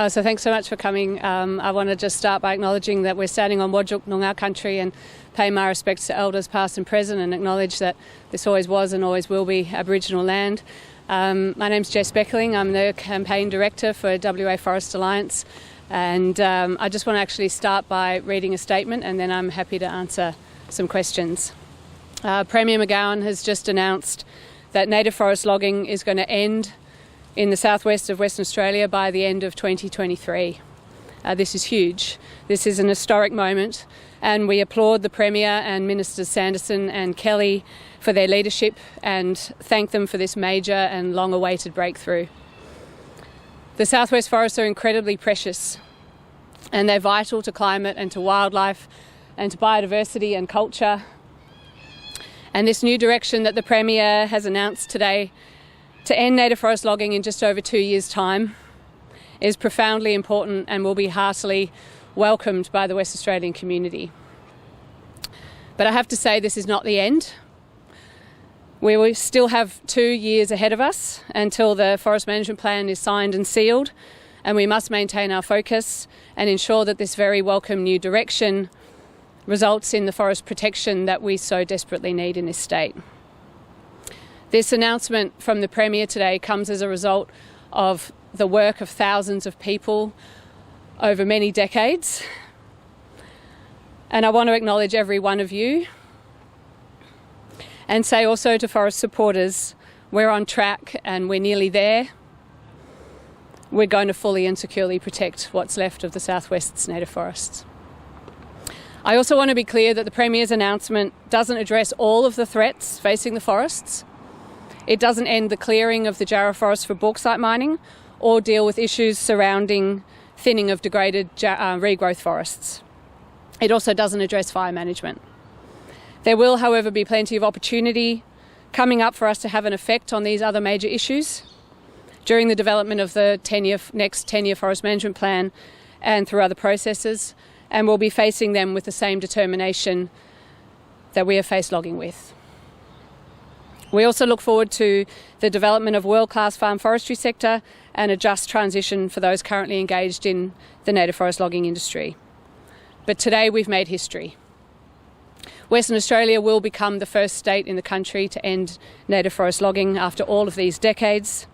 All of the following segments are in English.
So thanks so much for coming. I want to just start by acknowledging that we're standing on Whadjuk Noongar country and pay my respects to elders past and present and acknowledge that this always was and always will be Aboriginal land. My name's Jess Beckerling. I'm the campaign director for WA Forest Alliance, and I just want to actually start by reading a statement and then I'm happy to answer some questions. Premier McGowan has just announced that native forest logging is going to end in the southwest of Western Australia by the end of 2023. This is huge. This is an historic moment, and we applaud the Premier and Ministers Sanderson and Kelly for their leadership and thank them for this major and long-awaited breakthrough. The southwest forests are incredibly precious, and they're vital to climate and to wildlife and to biodiversity and culture. And this new direction that the Premier has announced today to end native forest logging in just over 2 years' time is profoundly important and will be heartily welcomed by the West Australian community. But I have to say, this is not the end. We will still have 2 years ahead of us until the Forest Management Plan is signed and sealed, and we must maintain our focus and ensure that this very welcome new direction results in the forest protection that we so desperately need in this state. This announcement from the Premier today comes as a result of the work of thousands of people over many decades. And I want to acknowledge every one of you and say also to forest supporters, we're on track and we're nearly there. We're going to fully and securely protect what's left of the Southwest's native forests. I also want to be clear that the Premier's announcement doesn't address all of the threats facing the forests. It doesn't end the clearing of the Jarrah forest for bauxite mining or deal with issues surrounding thinning of degraded regrowth forests. It also doesn't address fire management. There will, however, be plenty of opportunity coming up for us to have an effect on these other major issues during the development of the next 10-year Forest Management Plan and through other processes, and we'll be facing them with the same determination that we have faced logging with. We also look forward to the development of world-class farm forestry sector and a just transition for those currently engaged in the native forest logging industry. But today we've made history. Western Australia will become the first state in the country to end native forest logging after all of these decades,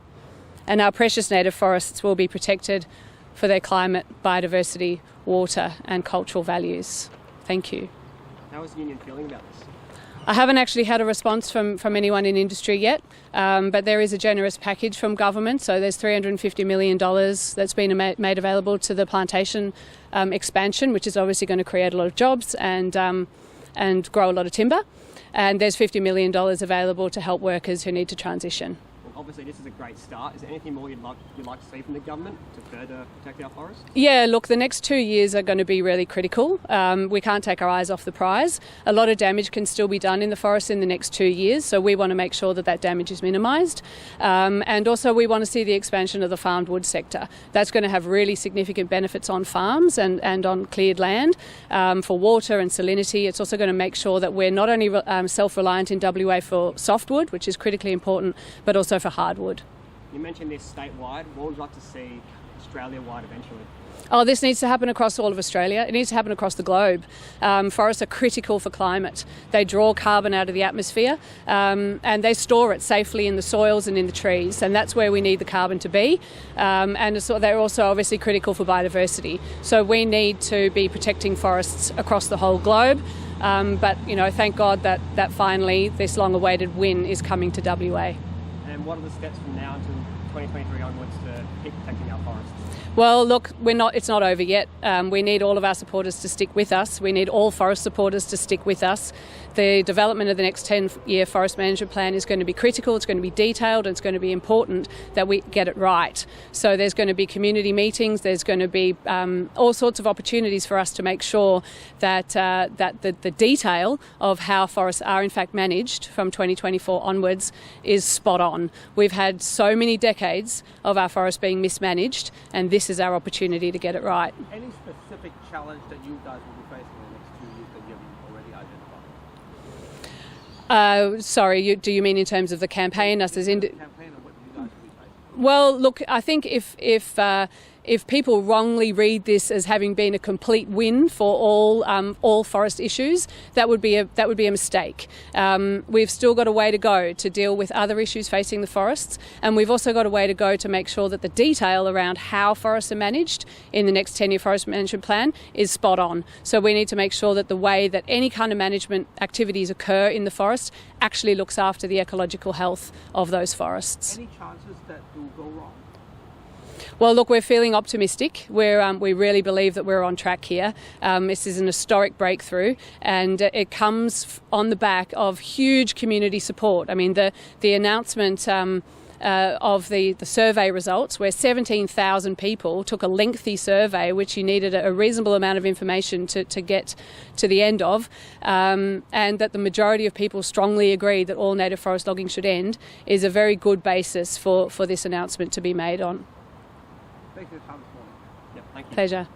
and our precious native forests will be protected for their climate, biodiversity, water and cultural values. Thank you. How is the union feeling about this? I haven't actually had a response from anyone in industry yet, but there is a generous package from government. So there's $350 million that's been made available to the plantation expansion, which is obviously going to create a lot of jobs and grow a lot of timber. And there's $50 million available to help workers who need to transition. Obviously, this is a great start. Is there anything more you'd like to see from the government to further protect our forests? Yeah, look, the next 2 years are going to be really critical. We can't take our eyes off the prize. A lot of damage can still be done in the forest in the next 2 years, so we want to make sure that that damage is minimised. And also we want to see the expansion of the farmed wood sector. That's going to have really significant benefits on farms and on cleared land for water and salinity. It's also going to make sure that we're not only self-reliant in WA for softwood, which is critically important, but also for hardwood. You mentioned this statewide. What would you like to see Australia-wide eventually? Oh, this needs to happen across all of Australia. It needs to happen across the globe. Forests are critical for climate. They draw carbon out of the atmosphere and they store it safely in the soils and in the trees, and that's where we need the carbon to be. And so they're also obviously critical for biodiversity. So we need to be protecting forests across the whole globe. But, you know, thank God that finally this long-awaited win is coming to WA. And what are the steps from now until 2023 onwards to keep protecting our forests? Well, look, it's not over yet. We need all of our supporters to stick with us. We need all forest supporters to stick with us. The development of the next 10-year Forest Management Plan is going to be critical, it's going to be detailed, and it's going to be important that we get it right. So there's going to be community meetings, there's going to be all sorts of opportunities for us to make sure that the detail of how forests are in fact managed from 2024 onwards is spot on. We've had so many decades of our forests being mismanaged, and this is our opportunity to get it right. Any specific challenge that you guys will be facing in the next 2 years that you have already identified? Sorry, do you mean in terms of the campaign? Campaign and what you guys will be facing? Well, look, I think if if people wrongly read this as having been a complete win for all forest issues, that would be a mistake. We've still got a way to go to deal with other issues facing the forests, and we've also got a way to go to make sure that the detail around how forests are managed in the next 10-year forest management plan is spot on. So we need to make sure that the way that any kind of management activities occur in the forest actually looks after the ecological health of those forests. Any chances that it will go wrong? Well, look, we're feeling optimistic. We really believe that we're on track here. This is an historic breakthrough, and it comes on the back of huge community support. I mean, the announcement of the survey results, where 17,000 people took a lengthy survey, which you needed a reasonable amount of information to get to the end of, and that the majority of people strongly agree that all native forest logging should end, is a very good basis for this announcement to be made on. Thank you for your time this morning. Yeah, thank you. Pleasure.